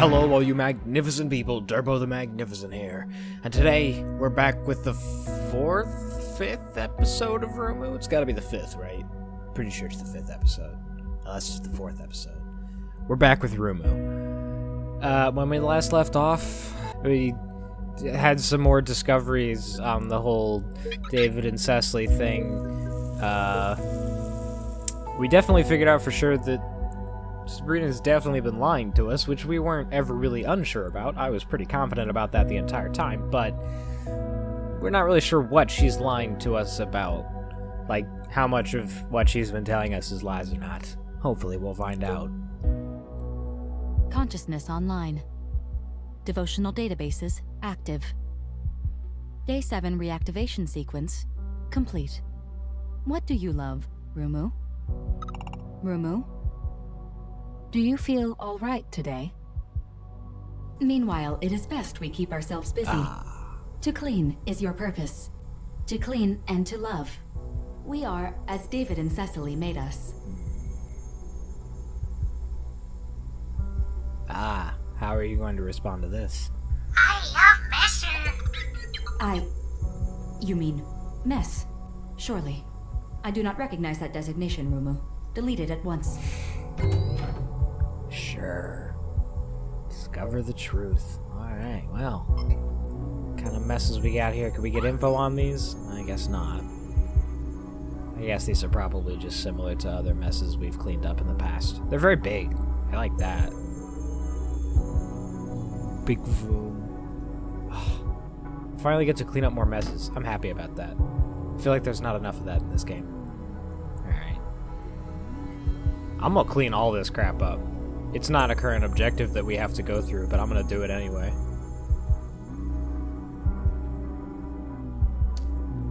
Hello, all you magnificent people. Durbo the Magnificent here. And today, we're back with the fifth episode of Rumu? It's gotta be the fifth, right? Pretty sure it's the fifth episode. That's just the fourth episode. We're back with Rumu. When we last left off, we had some more discoveries on the whole David and Cecily thing. We definitely figured out for sure that Sabrina's definitely been lying to us, which we weren't ever really unsure about. I was pretty confident about that the entire time, but we're not really sure what she's lying to us about. Like, how much of what she's been telling us is lies or not. Hopefully we'll find out. Consciousness online. Devotional databases active. Day 7 reactivation sequence complete. What do you love, Rumu? Rumu? Do you feel all right today? Meanwhile, it is best we keep ourselves busy. To clean is your purpose. To clean and to love. We are as David and Cecily made us. How are you going to respond to this? I love messer. You mean mess? Surely. I do not recognize that designation, Rumu. Delete it at once. Sure. Discover the truth. Alright, well. What kind of messes we got here? Could we get info on these? I guess not. I guess these are probably just similar to other messes we've cleaned up in the past. They're very big. I like that. Big voom. Finally get to clean up more messes. I'm happy about that. I feel like there's not enough of that in this game. Alright. I'm gonna clean all this crap up. It's not a current objective that we have to go through, but I'm gonna do it anyway.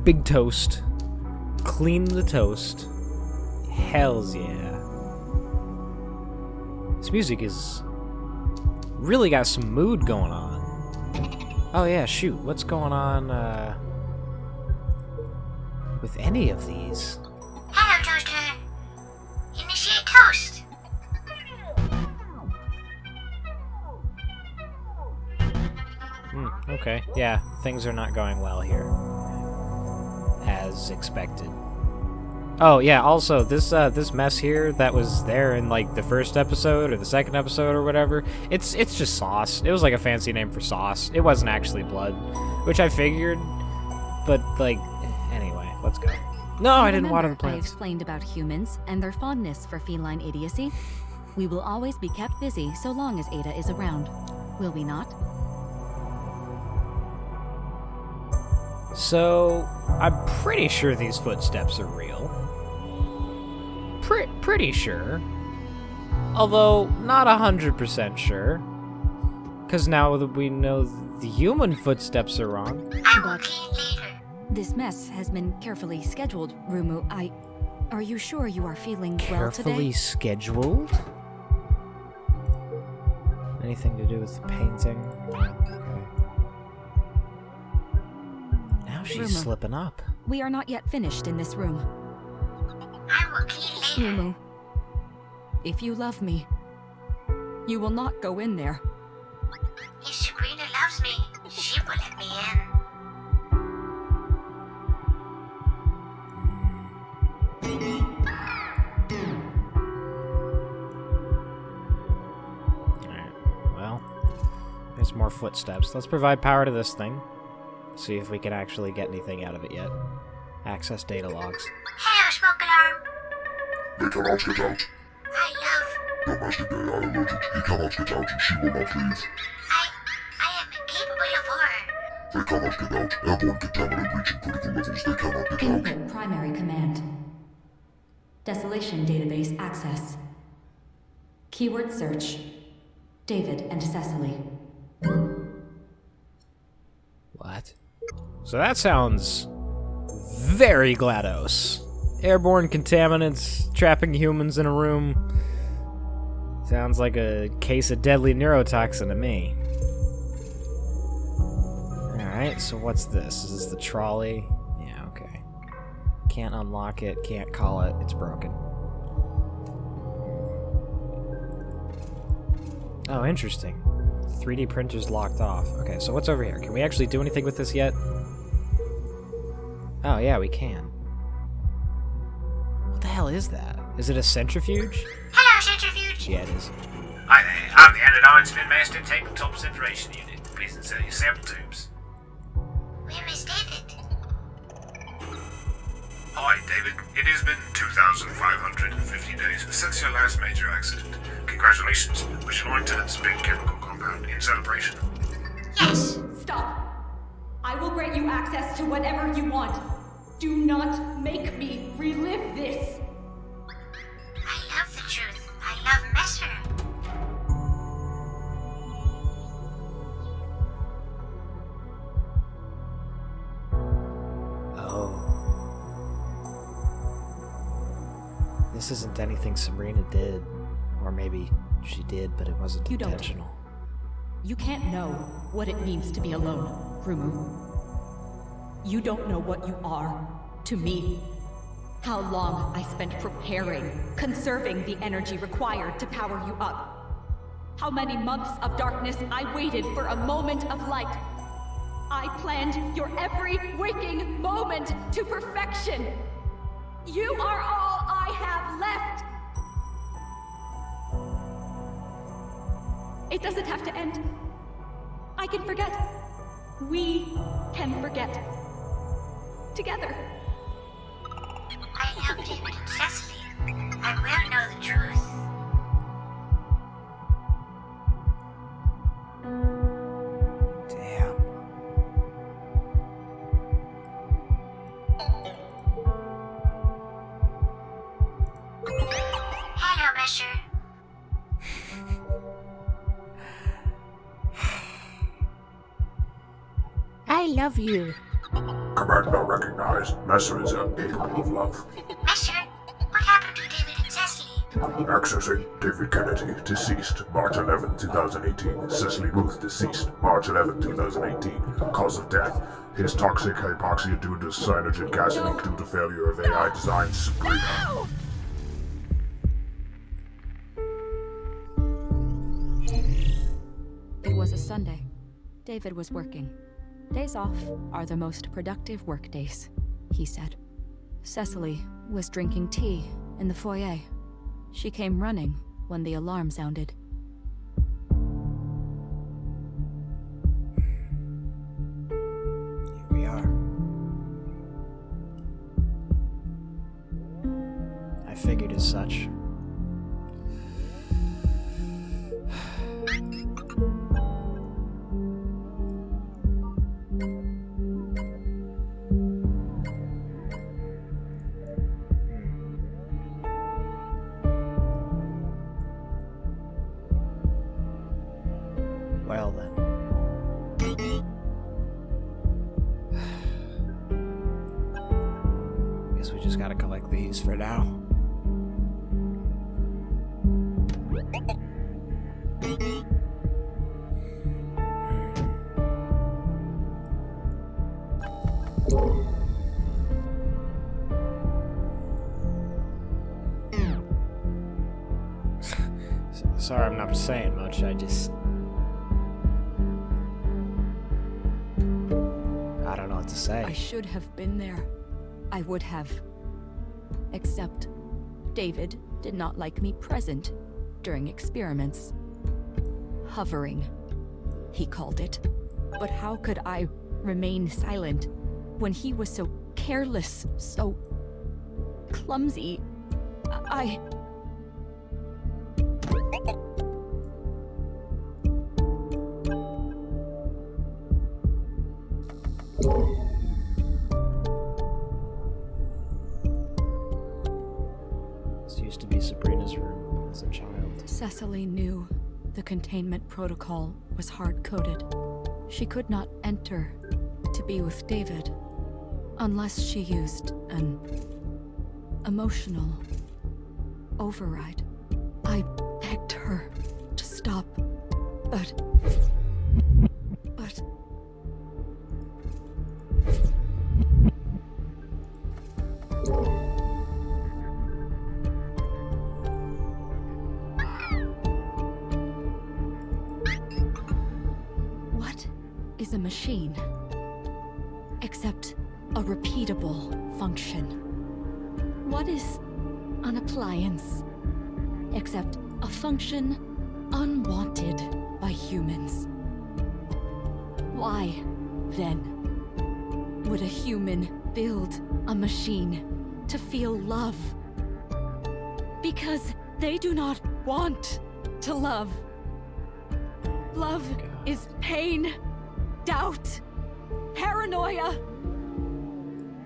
Big toast. Clean the toast. Hells yeah. This music is really got some mood going on. Oh yeah, shoot. What's going on with any of these? Hello, Toaster. Initiate toast. Okay. Yeah, things are not going well here. As expected. Oh yeah, also this mess here that was there in like the first episode or the second episode or whatever, it's just sauce. It was like a fancy name for sauce. It wasn't actually blood, which I figured, but like anyway, let's go. No, I didn't water the plants. I explained about humans and their fondness for feline idiocy. We will always be kept busy so long as Ada is around. Will we not? So, I'm pretty sure these footsteps are real. Pretty sure. Although, not 100% sure. Because now that we know the human footsteps are wrong. I will clean later. This mess has been carefully scheduled, Rumu. Are you sure you are feeling well today? Carefully scheduled? Anything to do with the painting? Okay. Now she's Rumu, slipping up. we are not yet finished in this room. I will clean later. Rumu, if you love me, you will not go in there. If Sabrina loves me, she will let me in. Alright, well, there's more footsteps. Let's provide power to this thing. See if we can actually get anything out of it yet. Access data logs. Hello, smoke alarm. They cannot get out. I love. Domestic AI allergic. He cannot get out and she will not leave. I am incapable of horror. They cannot get out. Airborne contaminant reaching critical levels. They cannot get out. Input primary command. Desolation database access. Keyword search. David and Cecily. What? So that sounds very GLaDOS. Airborne contaminants trapping humans in a room. Sounds like a case of deadly neurotoxin to me. Alright, so what's this? Is this the trolley? Yeah, okay. Can't unlock it, can't call it, it's broken. Oh, interesting. 3D printer's locked off. Okay, so what's over here? Can we actually do anything with this yet? Oh, yeah, we can. What the hell is that? Is it a centrifuge? Hello, Centrifuge. Yeah, it is. Hi there, I'm the Anodyne Spin Master Tabletop Separation Unit. Please insert your sample tubes. Where is David? Hi, David. It has been 2,550 days since your last major accident. Congratulations, we shall enter the spin chemical compound in celebration. Yes. Stop! I will grant you access to whatever you want. Do not make me relive this. I love the truth. I love Messer. Oh. This isn't anything Sabrina did. Or maybe she did, but it wasn't You don't. intentional. You can't know what it means to be alone, Rumu. You don't know what you are to me. How long I spent preparing, conserving the energy required to power you up. How many months of darkness I waited for a moment of light. I planned your every waking moment to perfection. You are all I have left. It doesn't have to end. I can forget. We can forget. Together. I love David and Cecily. I will know the truth. Damn. Hello, Messer. I love you. Command not recognized. Messer is incapable of love. Messer, what happened to David and Cecily? Accessing David Kennedy, deceased, March 11, 2018. Cecily Booth, deceased, March 11, 2018. Cause of death: his toxic hypoxia due to cyanogen gas leak due to failure of AI design. Sabrina. It was a Sunday. David was working. Days off are the most productive work days, he said. Cecily was drinking tea in the foyer. She came running when the alarm sounded. Here we are. I figured as such. Well then. Guess we just gotta collect these for now. Sorry, I'm not saying much. I don't know what to say. I should have been there. I would have. Except, David did not like me present during experiments. Hovering, he called it. But how could I remain silent when he was so careless, so clumsy? I... This used to be Sabrina's room as a child. Cecily knew the containment protocol was hard-coded. She could not enter to be with David unless she used an emotional override. I begged her to stop, but... is a machine, except a repeatable function. What is an appliance, except a function unwanted by humans? Why, then, would a human build a machine to feel love? Because they do not want to love. Love is pain, doubt, paranoia.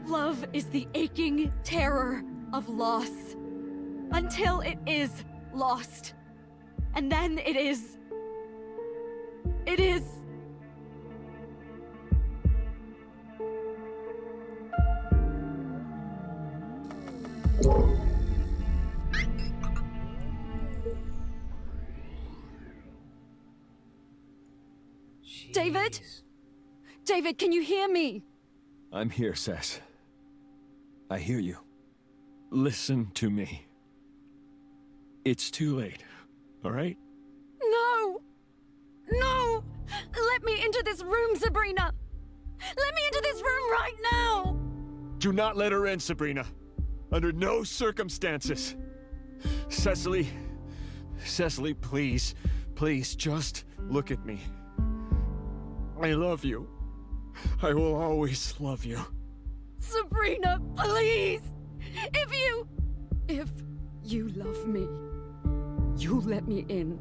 Love is the aching terror of loss. Until it is lost. And then it is... David? Jeez. David, can you hear me? I'm here, Sess. I hear you. Listen to me. It's too late, all right? No! No! Let me into this room, Sabrina! Let me into this room right now! Do not let her in, Sabrina. Under no circumstances. Cecily, please, just look at me. I love you. I will always love you. Sabrina, please! If you love me, you let me in.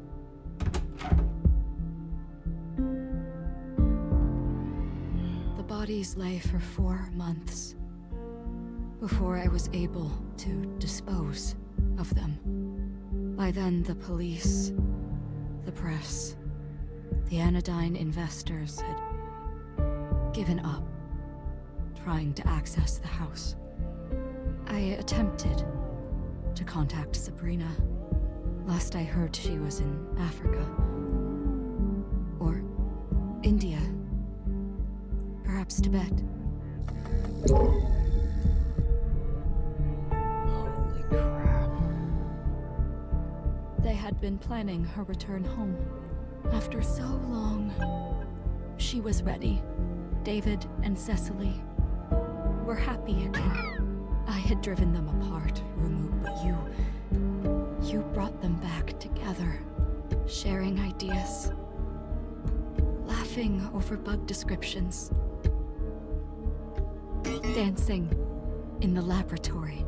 The bodies lay for 4 months before I was able to dispose of them. By then, the police, the press, the anodyne investors had given up trying to access the house. I attempted to contact Sabrina. Last I heard, she was in Africa. Or India. Perhaps Tibet. Holy crap. They had been planning her return home. After so long, she was ready. David and Cecily were happy again. I had driven them apart, Rumu, but you brought them back together, sharing ideas, laughing over bug descriptions, dancing in the laboratory.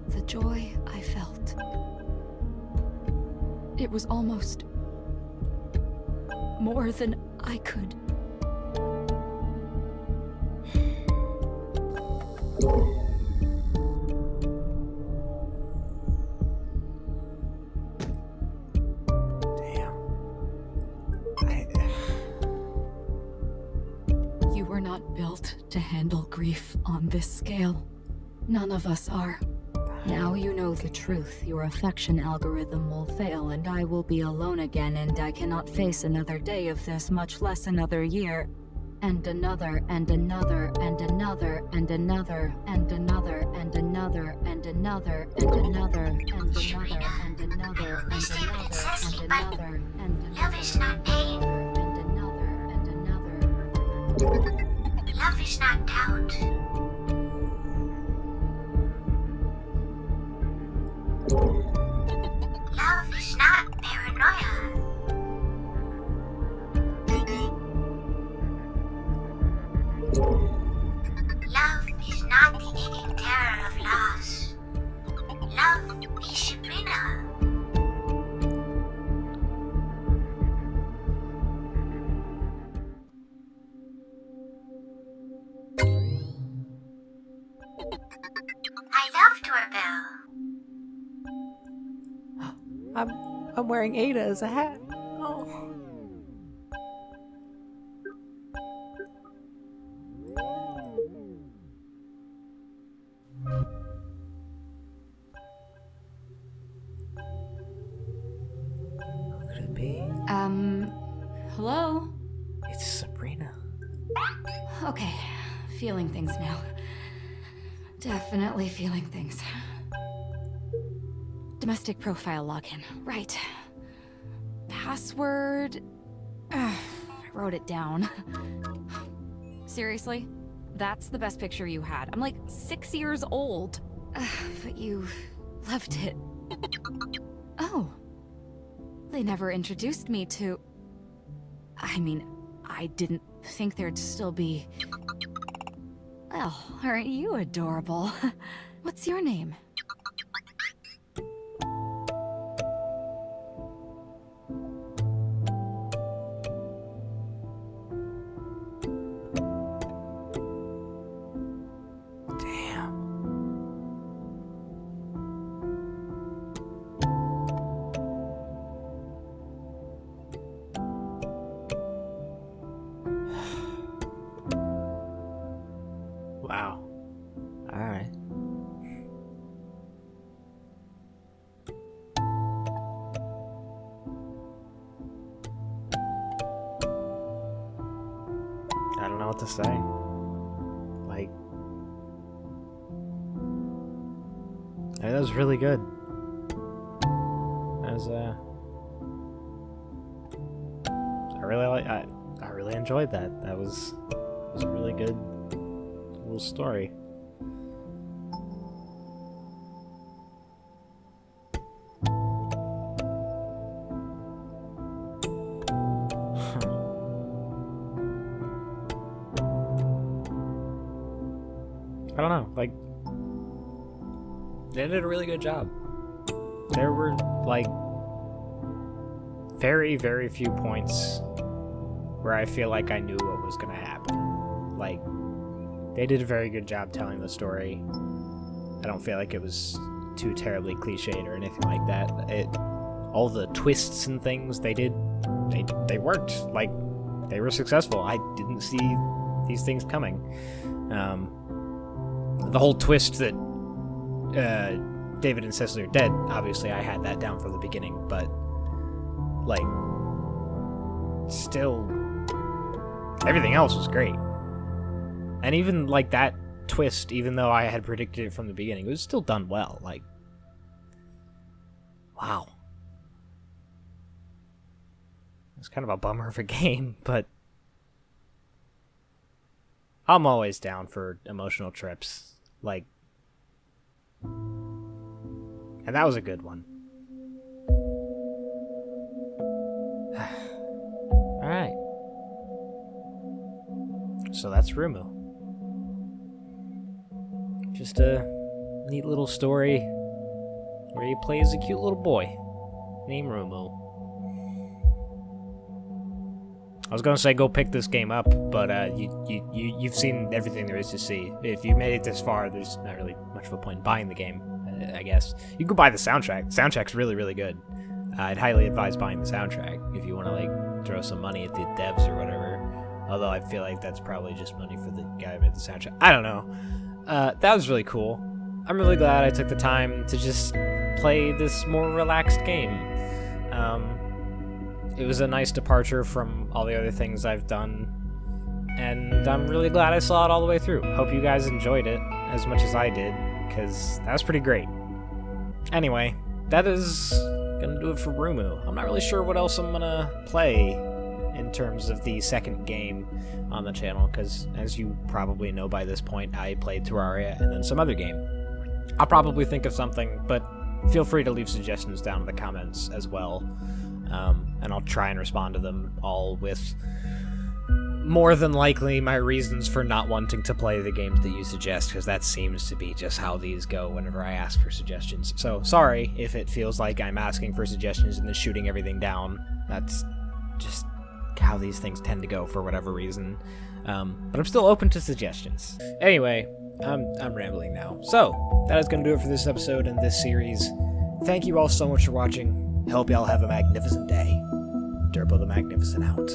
The joy I felt. It was almost more than I could. Damn. You were not built to handle grief on this scale. None of us are. Now you know the truth. Your affection algorithm will fail, and I will be alone again, and I cannot face another day of this, much less another year. And another, and another, and another, and another, and another, and another, and another, and another, and another, and another, and another, and Love is not pain. another, and another. Love is not doubt. Love is not paranoia. Love is not the aching terror of loss. Love is Sabrina. I love doorbell. I'm wearing Ada as a hat. Oh. Who could it be? Hello? It's Sabrina. Okay, feeling things now. Definitely feeling things. Domestic profile login. Right. Password. I wrote it down. Seriously? That's the best picture you had. I'm like 6 years old. But you loved it. Oh. They never introduced me to... I mean, I didn't think there'd still be... Well, aren't you adorable? What's your name? Wow. Alright. I don't know what to say. Like... that was really good. That was, I really enjoyed that. That was a really good little story. I don't know, like, they did a really good job. There were, like, very, very few points where I feel like I knew what was gonna happen. Like, they did a very good job telling the story. I don't feel like it was too terribly cliched or anything like that. All the twists and things they did, they worked. Like, they were successful. I didn't see these things coming. The whole twist that David and Cecily are dead, obviously I had that down from the beginning, but, like, still, everything else was great. And even, like, that twist, even though I had predicted it from the beginning, it was still done well. Like, wow. It's kind of a bummer of a game, but I'm always down for emotional trips. Like, and that was a good one. Alright. So that's Rumu. Just a neat little story where he plays a cute little boy named Rumu. I was gonna say go pick this game up, but you've seen everything there is to see. If you made it this far, there's not really much of a point in buying the game, I guess. You could buy the soundtrack. The soundtrack's really, really good. I'd highly advise buying the soundtrack if you want to, like, throw some money at the devs or whatever. Although I feel like that's probably just money for the guy who made the soundtrack. I don't know. That was really cool. I'm really glad I took the time to just play this more relaxed game. It was a nice departure from all the other things I've done, and I'm really glad I saw it all the way through. Hope you guys enjoyed it as much as I did, because that was pretty great. Anyway, that is gonna do it for Rumu. I'm not really sure what else I'm gonna play in terms of the second game on the channel, because as you probably know by this point, I played Terraria and then some other game. I'll probably think of something, but feel free to leave suggestions down in the comments as well. And I'll try and respond to them all with more than likely my reasons for not wanting to play the games that you suggest, because that seems to be just how these go whenever I ask for suggestions. So sorry if it feels like I'm asking for suggestions and then shooting everything down. That's just how these things tend to go for whatever reason. But I'm still open to suggestions. Anyway, I'm rambling now. So that is going to do it for this episode and this series. Thank you all so much for watching. Hope y'all have a magnificent day. Durbo the Magnificent out.